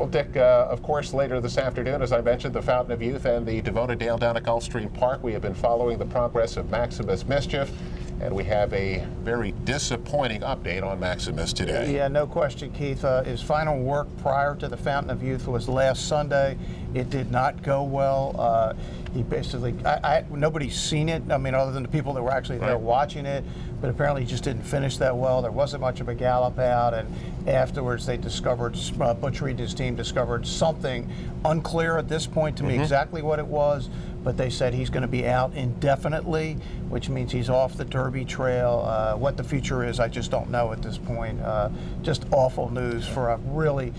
Well, Dick, of course, later this afternoon, as I mentioned, the Fountain of Youth and the Devona Dale down at Gulfstream Park. We have been following the progress of Maximus Mischief, and we have a very disappointing update on Maximus today. Yeah, no question, Keith. His final work prior to the Fountain of Youth was last Sunday. It did not go well. He basically, nobody's seen it, I mean, other than the people that were actually there watching it, but apparently he just didn't finish that well. There wasn't much of a gallop out, and afterwards they discovered, Butch Reed and his team discovered something unclear at this point to me exactly what it was, but they said he's going to be out indefinitely, which means he's off the Derby trail. What the future is, I just don't know at this point. Just awful news for a really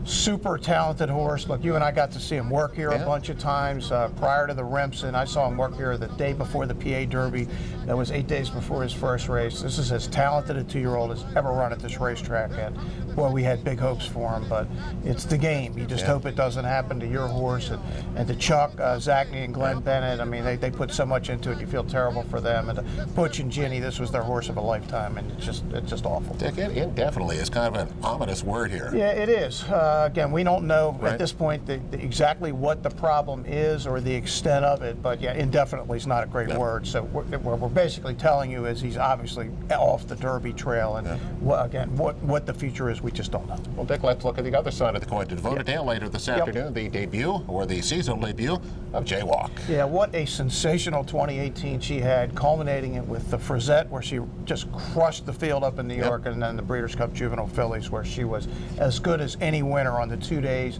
super talented horse. Look, you and I got to see him work here a bunch of times prior to the Remsen. I saw him work here the day before the PA Derby. That was 8 days before his first race. This is as talented a 2-year-old as ever run at this racetrack, and well, we had big hopes for him, but it's the game. You just hope it doesn't happen to your horse. And to Chuck, Zachney, and Glenn Bennett, I mean, they put so much into it. You feel terrible for them. And to Butch and Ginny, this was their horse of a lifetime, and it's just awful. Dick, indefinitely is kind of an ominous word here. Yeah, it is. Again, we don't know at this point exactly what the problem is or the extent of it, but yeah, indefinitely is not a great word. So what we're basically telling you is he's obviously off the Derby trail, and what the future is, we just don't know. Well, Dick, let's look at the other side of the coin. Devona Dale later this afternoon, the debut, or the seasonal debut, of Jaywalk. Yeah, what a sensational 2018 she had, culminating it with the Frizette, where she just crushed the field up in New York, and then the Breeders' Cup Juvenile Fillies, where she was as good as any winner on the 2 days.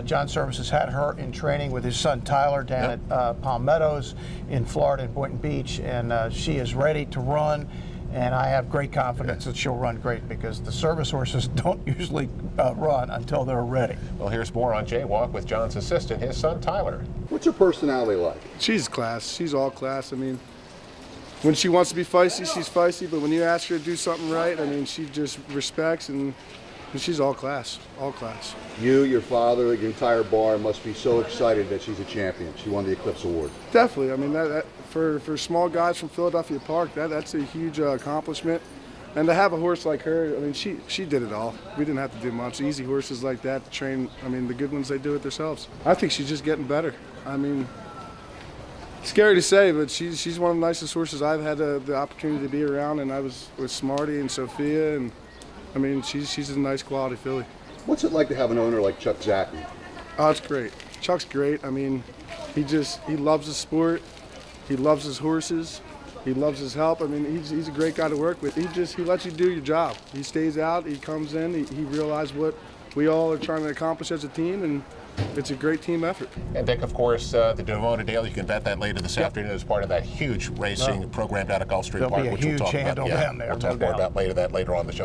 John Services had her in training with his son Tyler down at Palm Meadows in Florida in Boynton Beach, and she is ready to run. And I have great confidence that she'll run great, because the service horses don't usually run until they're ready. Well, here's more on Jaywalk with John's assistant, his son Tyler. What's her personality like? She's class. She's all class. I mean, when she wants to be feisty, she's feisty, but when you ask her to do something right, I mean, she just respects, and she's all class, all class. You, your father, your entire bar must be so excited that she's a champion. She won the Eclipse Award. Definitely. I mean, for small guys from Philadelphia Park, that's a huge accomplishment. And to have a horse like her, I mean, she did it all. We didn't have to do much. Easy horses like that to train, I mean, the good ones, they do it themselves. I think she's just getting better. I mean, scary to say, but she's one of the nicest horses I've had the opportunity to be around, and I was with Smarty and Sophia, and I mean, she's a nice quality filly. What's it like to have an owner like Chuck Zachney? Oh, it's great. Chuck's great. I mean, he loves the sport. He loves his horses. He loves his help. I mean, he's a great guy to work with. He lets you do your job. He stays out. He comes in. He realizes what we all are trying to accomplish as a team, and it's a great team effort. And Dick, of course, the Devona Dale, you can bet that later this afternoon as part of that huge racing program down at Gulfstream Park, There'll be a huge handle down there. We'll talk more about later on the show.